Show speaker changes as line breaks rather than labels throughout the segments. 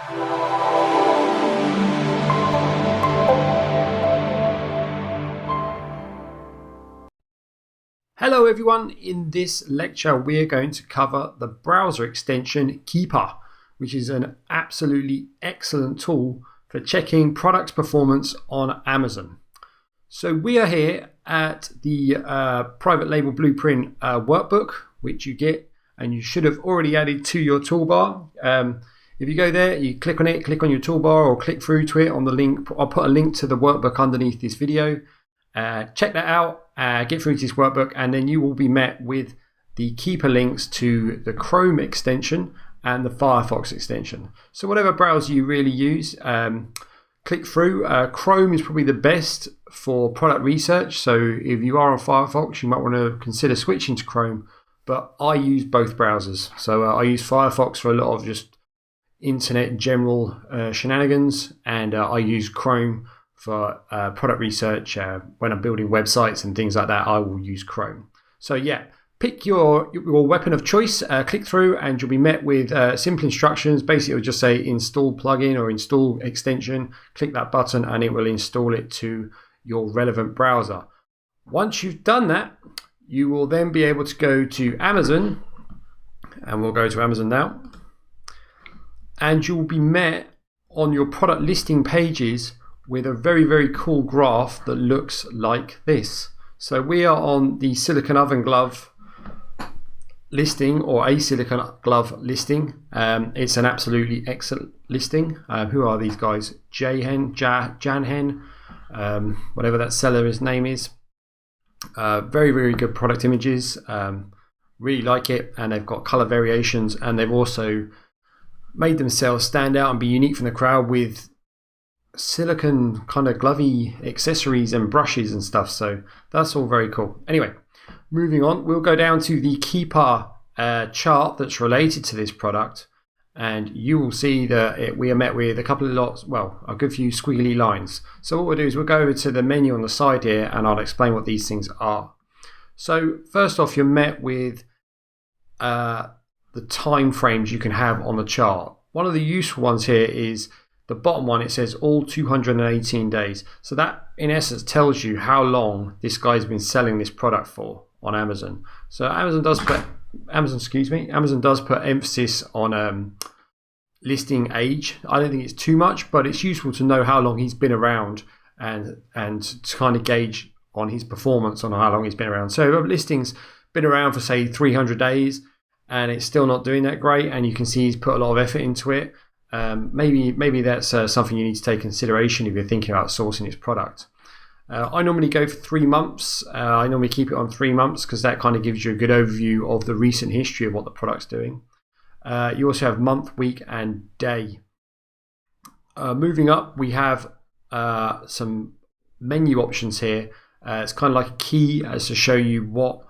Hello everyone, in this lecture we're going to cover the browser extension Keepa, which is an absolutely excellent tool for checking products performance on Amazon. So we are here at the private label blueprint workbook, which you get and you should have already added to your toolbar. If you go there, you click on it, click on your toolbar or click through to it on the link. I'll put a link to the workbook underneath this video. Check that out, get through to this workbook, and then you will be met with the Keepa links to the Chrome extension and the Firefox extension. So whatever browser you really use, click through. Chrome is probably the best for product research, so if you are on Firefox you might want to consider switching to Chrome, but I use both browsers. So I use Firefox for a lot of just internet general shenanigans, and I use Chrome for product research. When I'm building websites and things like that, I will use Chrome. So yeah, pick your weapon of choice, click through, and you'll be met with simple instructions. Basically, it will just say install plugin or install extension. Click that button and it will install it to your relevant browser. Once you've done that, you will then be able to go to Amazon, and we'll go to Amazon now, and you'll be met on your product listing pages with a very, very cool graph that looks like this. So we are on the silicon oven glove listing, or a silicon glove listing. It's an absolutely excellent listing. Who are these guys? Janhen, whatever that seller's name is. Very, very good product images. Really like it, and they've got color variations, and they've also made themselves stand out and be unique from the crowd with silicon kind of glovey accessories and brushes and stuff. So that's all very cool. Anyway, moving on, we'll go down to the Keepa chart that's related to this product, and you will see that we are met with a couple of lots, well, a good few squiggly lines. So what we'll do is we'll go over to the menu on the side here, and I'll explain what these things are. So first off, you're met with the time frames you can have on the chart. One of the useful ones here is the bottom one. It says all 218 days. So that in essence tells you how long this guy's been selling this product for on Amazon. So Amazon does put emphasis on listing age. I don't think it's too much, but it's useful to know how long he's been around and to kind of gauge on his performance on how long he's been around. So if a listing's been around for say 300 days and it's still not doing that great, and you can see he's put a lot of effort into it, maybe that's something you need to take into consideration if you're thinking about sourcing this product. I normally go for 3 months. I normally keep it on 3 months because that kind of gives you a good overview of the recent history of what the product's doing. You also have month, week, and day. Moving up, we have some menu options here. It's kind of like a key as to show you what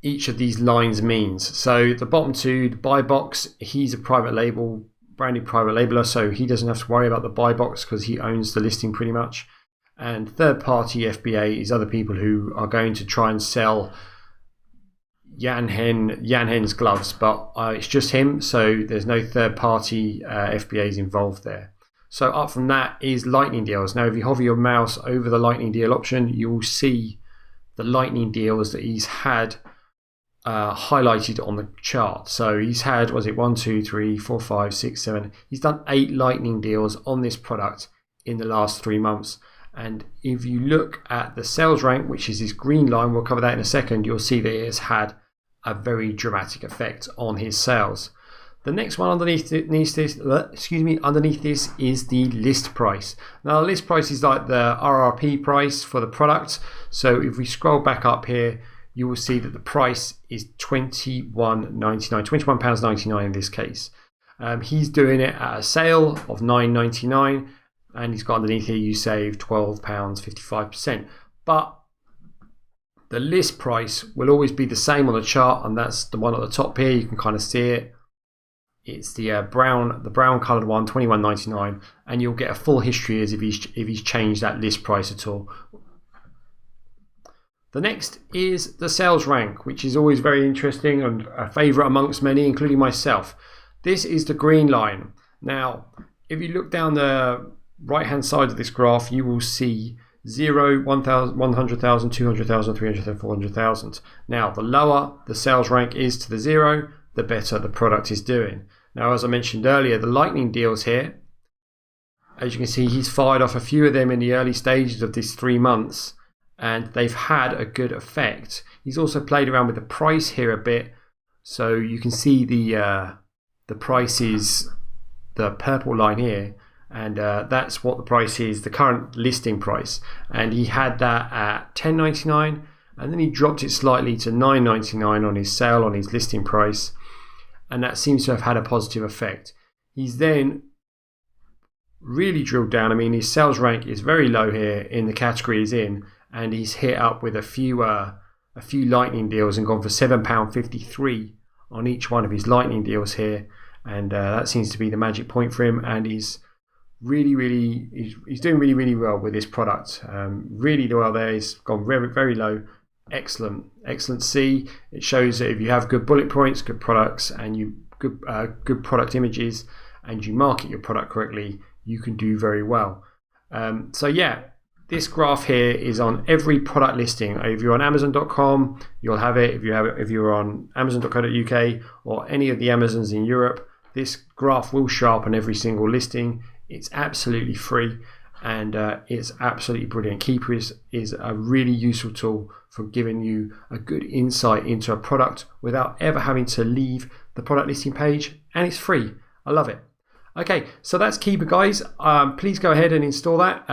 each of these lines means. So the bottom two, the buy box, he's a private label, branded private labeler, so he doesn't have to worry about the buy box because he owns the listing pretty much. And third party FBA is other people who are going to try and sell Janhen's gloves, but it's just him, so there's no third party FBAs involved there. So up from that is lightning deals. Now if you hover your mouse over the lightning deal option, you will see the lightning deals that he's had highlighted on the chart. So he's had, was it 1, 2, 3, 4, 5, 6, 7. He's done 8 lightning deals on this product in the last 3 months. And if you look at the sales rank, which is this green line, we'll cover that in a second, you'll see that it has had a very dramatic effect on his sales. The next one underneath this is the list price. Now the list price is like the RRP price for the product. So if we scroll back up here, you will see that the price is £21.99 in this case. He's doing it at a sale of £9.99, and he's got underneath here you save £12.55. But the list price will always be the same on the chart, and that's the one at the top here. You can kind of see it. It's the brown coloured one, £21.99, and you'll get a full history as if he's changed that list price at all. The next is the sales rank, which is always very interesting and a favourite amongst many, including myself. This is the green line. Now, if you look down the right hand side of this graph, you will see 0, 1,000, 100,000, 200,000, 300,000, 400,000. Now, the lower the sales rank is to the 0, the better the product is doing. Now, as I mentioned earlier, the lightning deals here, as you can see, he's fired off a few of them in the early stages of this 3 months, and they've had a good effect. He's also played around with the price here a bit, so you can see the price is the purple line here, and that's what the price is, the current listing price. And he had that at $10.99, and then he dropped it slightly to $9.99 on his sale, on his listing price, and that seems to have had a positive effect. He's then really drilled down. I mean, his sales rank is very low here in the category he's in, and he's hit up with a few lightning deals and gone for £7.53 on each one of his lightning deals here, and that seems to be the magic point for him. And he's doing really well with this product. Really well there. He's gone very low. Excellent C. It shows that if you have good bullet points, good products, and good product images, and you market your product correctly, you can do very well. So yeah, this graph here is on every product listing. If you're on Amazon.com, you'll have it. If you're on Amazon.co.uk or any of the Amazons in Europe, this graph will show up on every single listing. It's absolutely free, and it's absolutely brilliant. Keepa is a really useful tool for giving you a good insight into a product without ever having to leave the product listing page, and it's free. I love it. Okay, so that's Keepa, guys. Please go ahead and install that.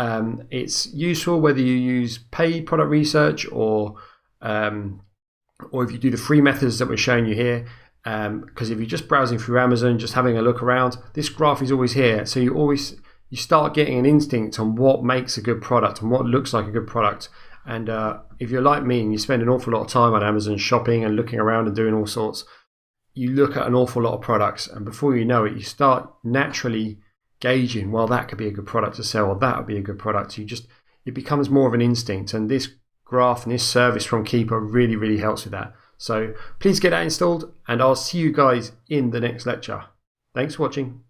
It's useful whether you use paid product research or if you do the free methods that we're showing you here. Because if you're just browsing through Amazon, just having a look around, this graph is always here. So you start getting an instinct on what makes a good product and what looks like a good product. And if you're like me and you spend an awful lot of time on Amazon shopping and looking around and doing all sorts, you look at an awful lot of products, and before you know it, you start naturally gauging, well, that could be a good product to sell, or that would be a good product. It becomes more of an instinct, and this graph and this service from Keepa really helps with that. So please get that installed, and I'll see you guys in the next lecture. Thanks for watching.